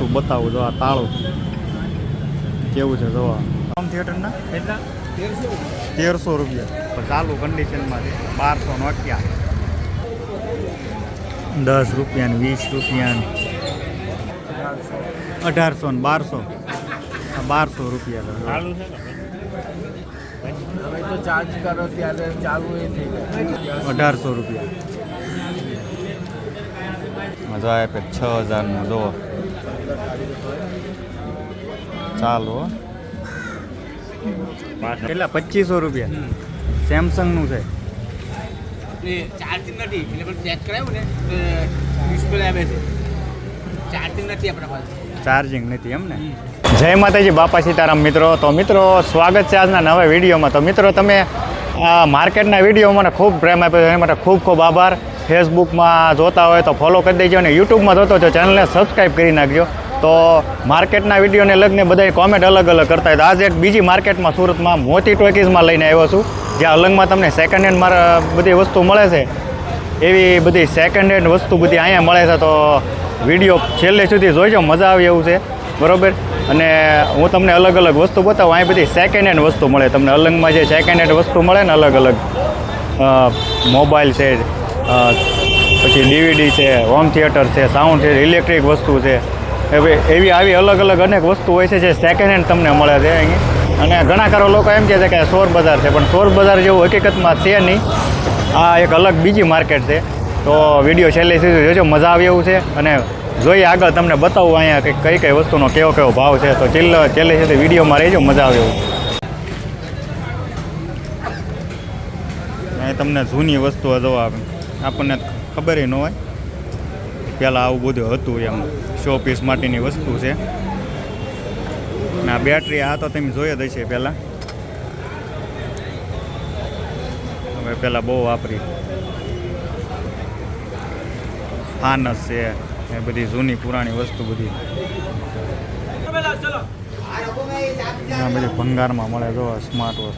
તાળું બતાવું. જો આ તાળું કેવું છે જોવા. હોમ થિયેટરના કેટલા? 1300 રૂપિયા. ચાલુ કન્ડિશનમાં છે. 1200 નોકિયા. 10 રૂપિયા ને 20 રૂપિયા 1800 ને 1200 રૂપિયા. ચાલુ છે હવે તો ચાર્જ કરો ત્યારે ચાલુ એ થઈ જાય. 1800 રૂપિયા. મજા આવે 6000નું જો ચાલો. કેટલા? 2500 રૂપિયા. સેમસંગનું છે. ચાર્જિંગ નથી એટલે ચેક કરાવ્યું ને ડિસ્પ્લે આવે છે. ચાર્જિંગ નથી આપણા પાસે. ચાર્જિંગ નથી એમ ને. જય માતાજી, બાપા સીતારામ મિત્રો. તો મિત્રો સ્વાગત છે આજના નવા વિડીયોમાં. તો મિત્રો તમે માર્કેટના વિડીયો મને ખૂબ પ્રેમ આપ્યો છે, એના માટે ખૂબ ખૂબ આભાર. ફેસબુકમાં જોતા હોય તો ફોલો કરી દેજો અને યુટ્યુબમાં જોતો છો ચેનલને સબસ્ક્રાઈબ કરી નાખજો. તો માર્કેટના વિડીયોને લઈને બધા કોમેન્ટ અલગ અલગ કરતા હોય. તો આજે એક બીજી માર્કેટમાં સુરતમાં મોતી ટોકીઝમાં લઈને આવ્યો છું, જ્યાં અલંગમાં તમને સેકન્ડ હેન્ડ બધી વસ્તુ મળે છે. એવી બધી સેકન્ડ હેન્ડ વસ્તુ બધી અહીંયા મળે છે. તો વિડીયો છેલ્લે સુધી જોઈજો, મજા આવે એવું છે, બરાબર. અને હું તમને અલગ અલગ વસ્તુ બતાવું. અહીં બધી સેકન્ડ હેન્ડ વસ્તુ મળે તમને. અલંગમાં જે સેકન્ડ હેન્ડ વસ્તુ મળે ને અલગ અલગ મોબાઈલ છે, પછી ડીવીડી છે, હોમ થિયેટર છે, સાઉન્ડ છે, ઇલેક્ટ્રિક વસ્તુ છે, એવી આવી અલગ અલગ અનેક વસ્તુ હોય છે જે સેકન્ડ હેન્ડ તમને મળે છે અહીં. અને ઘણા ખરા લોકો એમ કહે છે કે સોર બજાર છે, પણ સોર બજાર જેવું હકીકતમાં છે નહીં. આ એક અલગ બીજી માર્કેટ છે. તો વિડીયો છેલ્લે સુધી જોજો, મજા આવે એવું છે. અને જોઈએ આગળ તમને બતાવું અહીંયા કે કઈ કઈ વસ્તુનો કેવો કેવો ભાવ છે. તો છેલ્લે સુધી વિડીયોમાં રહેજો, મજા આવે એવું. અહીં તમને જૂની વસ્તુઓ જોવા આપણને ખબર ન હોય, પહેલાં આવું બધું હતું એમ. શો પીસ માટેની વસ્તુ છે. અને આ બેટરી આ તો તમે જોઈ જ હશે પહેલાં. હવે પહેલાં બહુ વાપરી. ફાનસ છે, એ બધી જૂની પુરાણી વસ્તુ બધી આ બધી ભંગારમાં મળે. જો સ્માર્ટ વોચ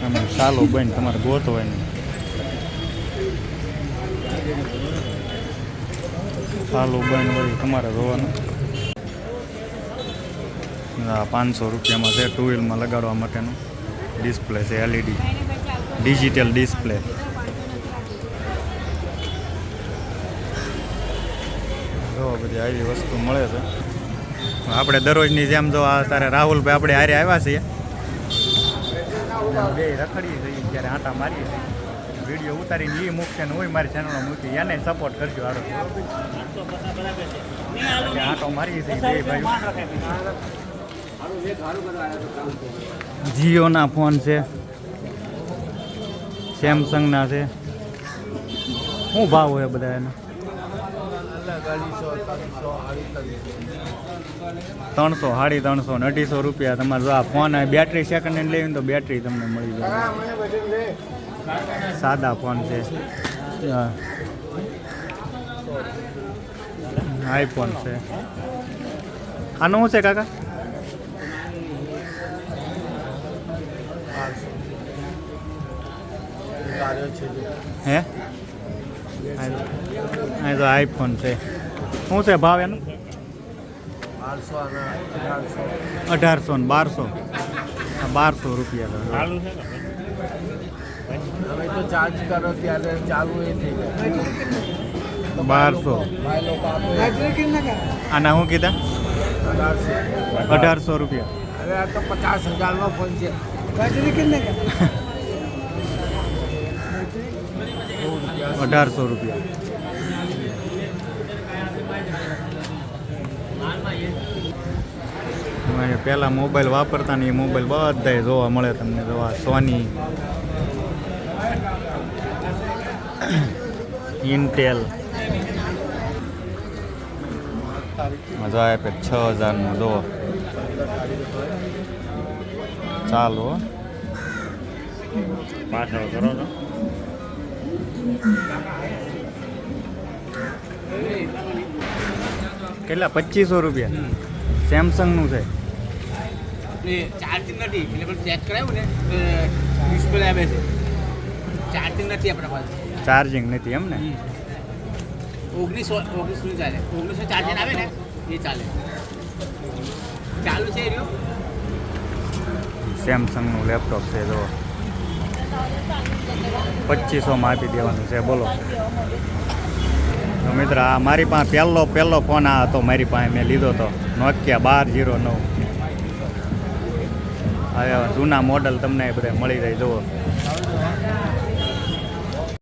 તમે ચાલો બન તમારે ગોત હોય ને ચાલુ બન હોય તમારે જોવાનું. 500 રૂપિયામાં છે. ટુ વ્હીલમાં લગાડવા માટેનું ડિસ્પ્લે છે, એલઈડી ડિજિટલ ડિસ્પ્લે. જો બધી આવી વસ્તુ મળે છે. આપણે દરરોજની જેમ જો આ તારે રાહુલભાઈ આપણે હારે આવ્યા છીએ, બે રખડીએ છીએ ત્યારે આંટા મારીએ છીએ. વિડીયો ઉતારીને એ મૂકશે ને હું મારી ચેનલમાં મૂકી, એને સપોર્ટ કરજો. હારો આંટો મારીએ છીએ બે ભાઈ. જીઓના ફોન છે, સેમસંગના છે. શું ભાવ હોય બધા એનો? 300, 350 ને 250 રૂપિયા. તમારે જો આ ફોન બેટરી સેકન્ડ હેન્ડ લેવી તો બેટરી તમને મળી જાય. સાદા ફોન છે, આઈફોન છે. આનું શું છે કાકા? હે આ તો આઈફોન છે. શું છે ભાવ એનો? 1800 ને 1200 રૂપિયા. હવે તો ચાર્જ કરો ત્યારે ચાલુ એ થઈ જાય. 1200. આના શું કીધા? 1800 રૂપિયા. અરે આ તો 50,000નો ફોન છે. 1800 રૂપિયા. પહેલાં મોબાઈલ વાપરતા ને એ મોબાઈલ બધાય જોવા મળે તમને. જોવા સોની, ઇન્ટેલ. મજા આવે 6000નું જોવો ચાલો. પાછળ કરો તો કેટલા? 2500 રૂપિયા. સેમસંગનું છે. ચાર્જિંગ નથી એટલે ચેક કરાવ્યું ને ડિસ્પ્લે આવે છે. ચાર્જિંગ નથી આપણા પાસે. ચાર્જિંગ નથી એમ ને. ઓગણીસનું ચાલે 1900 ચાર્જર આવે ને એ ચાલે ચાલુ છે એ રહ્યું સેમસંગનું લેપટોપ છે જો 2500માં આપી દેવાનું છે બોલો. તો મિત્ર આ મારી પાસે પહેલો ફોન આ હતો મારી પાસે મેં લીધો હતો નોકિયા 1209. હવે જૂના મોડલ તમને બધા મળી જાય જુઓ.